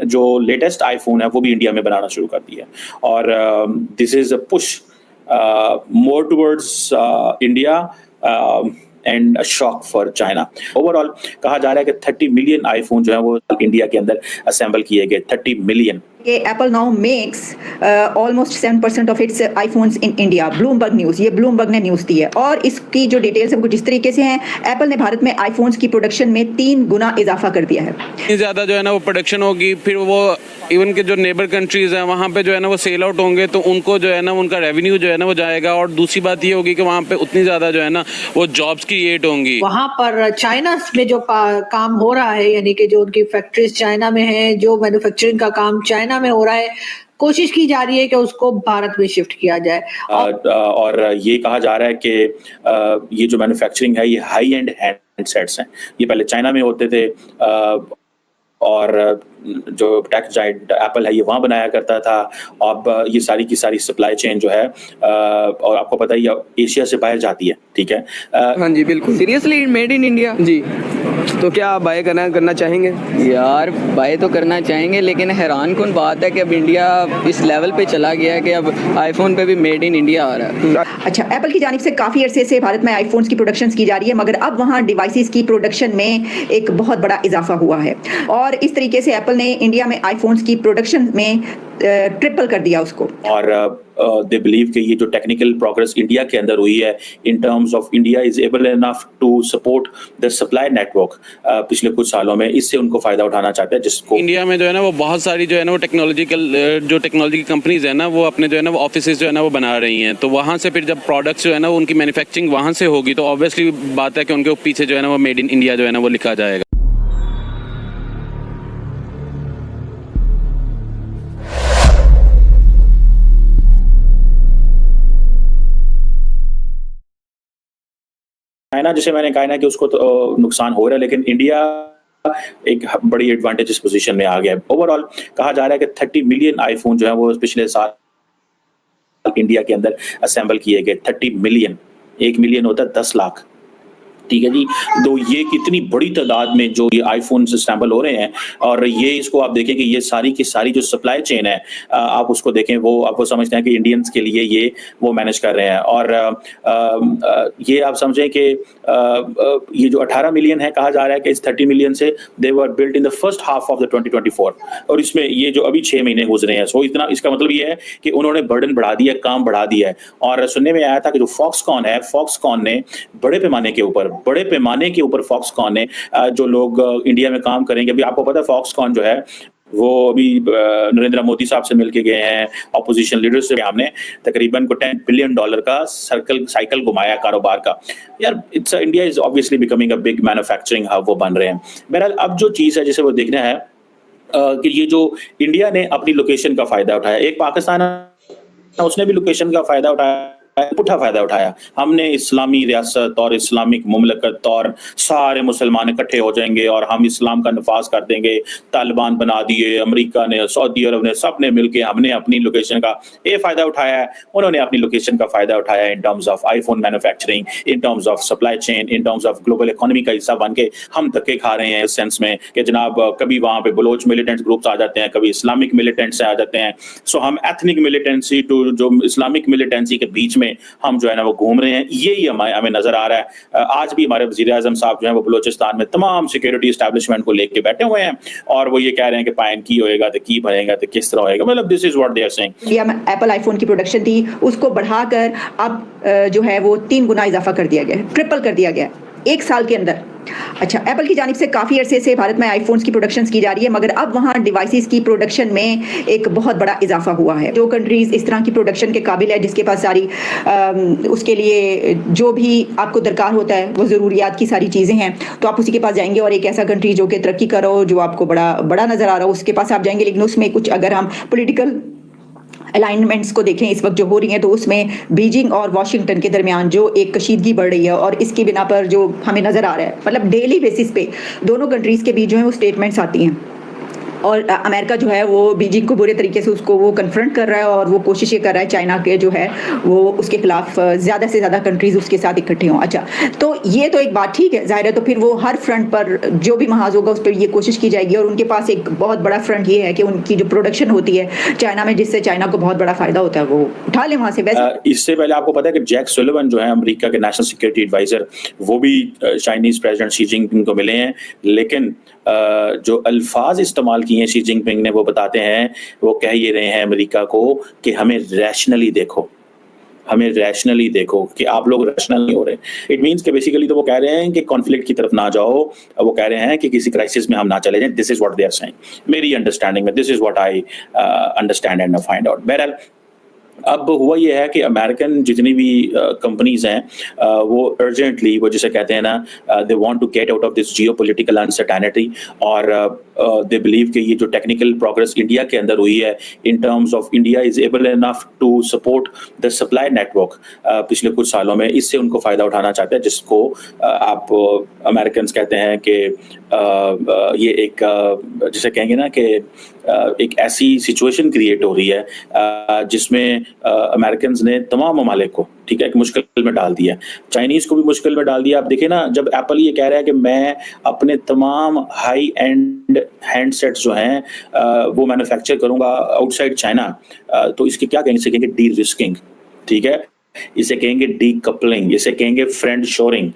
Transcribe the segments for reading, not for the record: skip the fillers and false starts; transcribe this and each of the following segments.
जो latest iPhone है वो भी इंडिया में बनाना शुरू कर दिया है और this is a push more towards India and shock for China. Overall कहा जा रहा है कि 30 मिलियन आईफोन जो है वो इंडिया के अंदर असेंबल किए गए। 30 million. Apple now makes almost 7% of its iPhones in India. Bloomberg News, ये Bloomberg ने न्यूज़ दी है और इसकी जो डिटेल्स है कुछ इस तरीके से हैं। एप्पल ने भारत में आईफोन्स की प्रोडक्शन में 3 गुना इजाफा कर दिया है। इतनी ज़्यादा जो है ना वो प्रोडक्शन होगी, फिर वो इवन के जो नेबर कंट्रीज़ हैं वहाँ पे जो है ना वो सेल आउट होंगे तो उनको जो है ना उनका रेवेन्यू जो है ना वो जाएगा। और दूसरी बात ये होगी कि वहाँ पे उतनी ज़्यादा जो है ना वो जॉब्स क्रिएट होंगी। वहाँ पर चाइना में जो काम हो रहा है, यानी कि जो उनकी फैक्ट्रीज चाइना में है, जो मैन्युफैक्चरिंग का काम चाइना में हो रहा है, कोशिश की जा रही है कि उसको भारत में शिफ्ट किया जाए। और ये कहा जा रहा है कि ये जो मैन्युफैक्चरिंग है ये हाई एंड हैंडसेट्स हैं, ये पहले चाइना में होते थे और जो टेक जायंट एप्पल है ये वहाँ बनाया करता था। अब ये सारी की सारी सप्लाई चेन जो है और आपको पता ही एशिया से बाहर जाती है, ठीक है। हाँ जी बिल्कुल। सीरियसली मेड इन इंडिया जी। तो क्या आप बाय करना चाहेंगे? यार बाय तो करना चाहेंगे, लेकिन हैरान कुन बात है कि अब इंडिया इस लेवल पे चला गया है कि अब आईफोन पे भी मेड इन इंडिया आ रहा है। अच्छा, एप्पल की जानिब से काफ़ी अरसे से भारत में आईफोन्स की प्रोडक्शन की जा रही है, मगर अब वहाँ डिवाइसेस की प्रोडक्शन में एक बहुत बड़ा इजाफा हुआ है और इस तरीके से एप्पल ने इंडिया में आईफोन्स की प्रोडक्शन में ट्रिपल कर दिया उसको। और दे बिलीव कि ये जो टेक्निकल प्रोग्रेस इंडिया के अंदर हुई है in terms of India is able enough to support the supply network पिछले कुछ सालों में, इससे उनको फायदा उठाना चाहते हैं। जिसको इंडिया में जो है ना वो बहुत सारी जो है ना वो टेक्नोलॉजी की कंपनीज है ना वो अपने जो है ना वो ऑफिसेज जो है ना वो बना रही हैं, तो वहाँ से फिर जब प्रोडक्ट्स जो है ना उनकी मैन्युफैक्चरिंग वहाँ से होगी तो ऑब्वियसली बात है कि उनके पीछे जो है ना वो मेड इन इंडिया जो है ना वो लिखा जाएगा। चाइना, जिसे मैंने कहा ना कि उसको तो नुकसान हो रहा है, लेकिन इंडिया एक बड़ी एडवांटेजेस पोजीशन में आ गया है। ओवरऑल कहा जा रहा है कि 30 मिलियन आईफोन जो है वो पिछले साल इंडिया के अंदर असेंबल किए गए। 30 मिलियन, 1 मिलियन होता है 10 लाख, ठीक है जी। तो ये कितनी बड़ी तादाद में जो ये आईफोन असेंबल हो रहे हैं और ये इसको आप देखें कि ये सारी की सारी जो सप्लाई चेन है आप उसको देखें, वो आप वो समझते हैं कि इंडियंस के लिए ये वो मैनेज कर रहे हैं। और ये आप समझें कि ये जो 18 मिलियन है कहा जा रहा है कि इस 30 मिलियन से they were built in the first half of the 2024 और इसमें ये जो अभी 6 महीने गुजरे हैं, सो इतना इसका मतलब ये है कि उन्होंने बर्डन बढ़ा दिया, काम बढ़ा दिया है। और सुनने में आया था कि जो फॉक्सकॉन है, फॉक्सकॉन ने बड़े पैमाने के ऊपर फॉक्सकॉन ने जो लोग इंडिया में काम करेंगे, अभी आपको पता है फॉक्सकॉन जो है वो अभी नरेंद्र मोदी साहब से मिलके गए हैं, ऑपोजिशन लीडर्स से हमने तकरीबन को $10 बिलियन का साइकिल घुमाया कारोबार का। यार it's India is obviously becoming a big manufacturing hub, वो बन रहे हैं। बहरहाल अब जो चीज़ है जिसे वो देखना है कि ये जो इंडिया ने अपनी लोकेशन का फायदा उठाया, एक पाकिस्तान उसने भी लोकेशन का फायदा उठाया। हमने इस्लामी रियासत और इस्लामिक मुमलकत और सारे मुसलमान इकट्ठे हो जाएंगे और हम इस्लाम का नफाज कर देंगे, तालिबान बना दिए, अमेरिका ने, सऊदी अरब ने, सब ने मिलके हमने अपनी लोकेशन का ये फायदा उठाया है। उन्होंने अपनी लोकेशन का फायदा उठाया इन terms of iPhone manufacturing, in terms of supply chain, in terms of global economy का हिस्सा बन के हम धक्के खा रहे हैं इस सेंस में कि जनाब कभी वहाँ पे बलोच मिलिटेंट ग्रुप्स आ जाते हैं, कभी इस्लामिक मिलिटेंट्स आ जाते हैं। सो हम एथनिक मिलिटेंसी टू जो इस्लामिक मिलिटेंसी के बीच में हम जो है ना वो घूम रहे हैं, यही हमें नजर आ रहा है। आज भी हमारे वजीर आजम साहब जो है वो बलोचिस्तान में तमाम सिक्योरिटी एस्टैब्लिशमेंट को लेके बैठे हुए हैं और वो ये कह रहे हैं कि पाइन की होएगा तो की बनेगा तो किस तरह होएगा। मतलब this is what they are saying. India में एप्पल आईफोन की प्रोडक्शन थी, उसको बढ़ाकर अब जो है वो 3 गुना इजाफा कर दिया गया है, ट्रिपल कर दिया गया है 1 साल के अंदर। अच्छा, एप्पल की जानिब से काफ़ी अरसे से भारत में आईफोन्स की प्रोडक्शन की जा रही है, मगर अब वहाँ डिवाइसेस की प्रोडक्शन में एक बहुत बड़ा इजाफा हुआ है। जो कंट्रीज़ इस तरह की प्रोडक्शन के काबिल है, जिसके पास सारी उसके लिए जो भी आपको दरकार होता है वो ज़रूरियात की सारी चीज़ें हैं, तो आप उसी के पास जाएंगे। और एक ऐसा कंट्री जो कि तरक्की कर रहा हो, जो आपको बड़ा नज़र आ रहा हो, उसके पास आप जाएंगे। लेकिन उसमें कुछ अगर हम पॉलिटिकल अलाइनमेंट्स को देखें इस वक्त जो हो रही हैं, तो उसमें बीजिंग और वाशिंगटन के दरमियान जो एक कशीदगी बढ़ रही है और इसकी बिना पर जो हमें नज़र आ रहा है, मतलब डेली बेसिस पे दोनों कंट्रीज़ के बीच जो है वो स्टेटमेंट्स आती हैं और अमेरिका जो है वो बीजिंग को बुरे तरीके से उसको वो कन्फ्रंट कर रहा है और वो कोशिश ये कर रहा है चाइना के जो है वो उसके खिलाफ ज़्यादा से ज़्यादा कंट्रीज उसके साथ इकट्ठे हों। अच्छा, तो ये तो एक बात ठीक है, जाहिर है, तो फिर वो हर फ्रंट पर जो भी महाज होगा उस पर ये कोशिश की जाएगी और उनके पास एक बहुत बड़ा फ्रंट ये है कि उनकी जो प्रोडक्शन होती है चाइना में, जिससे चाइना को बहुत बड़ा फायदा होता है, वो उठा ले वहाँ से। इससे पहले आपको पता है कि जैक सुलिवन जो है अमेरिका के नेशनल सिक्योरिटी एडवाइजर, वो भी चाइनीज प्रेसिडेंट शी जिनपिंग को मिले हैं, लेकिन जो अल्फाज इस्तेमाल किए हैं शी जिनपिंग ने, वो बताते हैं, वो कह ये रहे हैं अमेरिका को कि हमें रैशनली देखो, हमें रैशनली देखो, कि आप लोग रैशनल नहीं हो रहे। इट मीन्स कि बेसिकली तो वो कह रहे हैं कि कॉन्फ्लिक्ट की तरफ ना जाओ, वो कह रहे हैं कि किसी क्राइसिस में हम ना चले जाएं। This is what they are saying, मेरी अंडरस्टैंडिंग में, this is what I understand and find out. बहरहाल अब हुआ ये है कि अमेरिकन जितनी भी कंपनीज हैं वो अर्जेंटली, वो जिसे कहते हैं ना, they want to get out of this geopolitical uncertainty, और दे बिलीव कि ये जो टेक्निकल प्रोग्रेस इंडिया के अंदर हुई है in terms of India is able enough to support the supply network पिछले कुछ सालों में, इससे उनको फ़ायदा उठाना चाहते हैं, जिसको आप अमेरिकन कहते हैं कि ये एक जिसे कहेंगे ना कि एक ऐसी सिचुएशन क्रिएट हो रही है जिसमें अमेरिकन ने तमाम ममालिक को, ठीक है, मुश्किल में डाल दिया, चाइनीज़ को भी मुश्किल में डाल दिया। आप देखिए ना, जब एप्पल ये कह रहा है कि मैं अपने तमाम हाई एंड हैंडसेट्स जो हैं वो मैन्युफैक्चर करूंगा आउटसाइड चाइना, तो इसके क्या कहेंगे? इसे कहेंगे डी रिस्किंग, ठीक है, इसे कहेंगे डीकपलिंग, इसे कहेंगे फ्रेंड शोरिंग।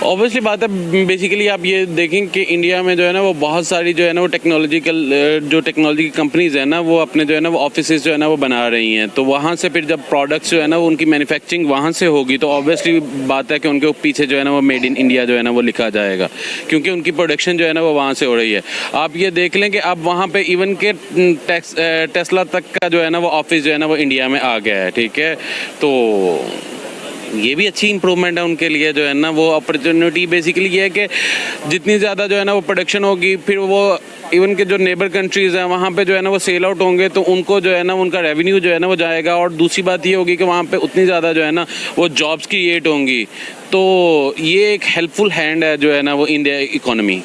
ऑब्वियसली बात है, बेसिकली आप ये देखें कि इंडिया में जो है ना वो बहुत सारी जो है ना वो टेक्नोलॉजी की कंपनीज है ना, वो अपने जो है ना वो ऑफिसेज जो है ना वो बना रही हैं, तो वहाँ से फिर जब प्रोडक्ट्स जो है ना वो उनकी मैन्युफैक्चरिंग वहाँ से होगी, तो ऑब्वियसली बात है कि उनके पीछे जो है ना वो मेड इन इंडिया जो है ना वो लिखा जाएगा, क्योंकि उनकी प्रोडक्शन जो है ना वो वहाँ से हो रही है। आप ये देख लें कि अब वहाँ पे इवन के टेस्ला तक का जो है ना वो ऑफिस जो है ना वो इंडिया में आ गया है, ठीक है, तो ये भी अच्छी इंप्रूवमेंट है उनके लिए, जो है ना वो अपॉर्चुनिटी बेसिकली ये है कि जितनी ज़्यादा जो है ना वो प्रोडक्शन होगी, फिर वो इवन के जो नेबर कंट्रीज़ हैं वहाँ पे जो है ना वो सेल आउट होंगे, तो उनको जो है ना उनका रेवेन्यू जो है ना वो जाएगा, और दूसरी बात ये होगी कि वहाँ पे उतनी ज़्यादा जो है ना वो जॉब्स क्रिएट होंगी, तो ये एक हेल्पफुल हैंड है जो है ना वो इंडिया इकोनॉमी।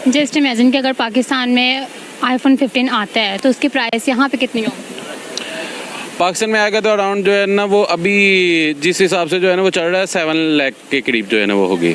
जस्ट इमेजिन कि अगर पाकिस्तान में iPhone 15 आता है तो उसकी प्राइस यहाँ पे कितनी होगी? पाकिस्तान में आएगा तो अराउंड जो है ना वो अभी जिस हिसाब से जो है ना वो चल रहा है 7 लाख के करीब जो है ना वो होगी।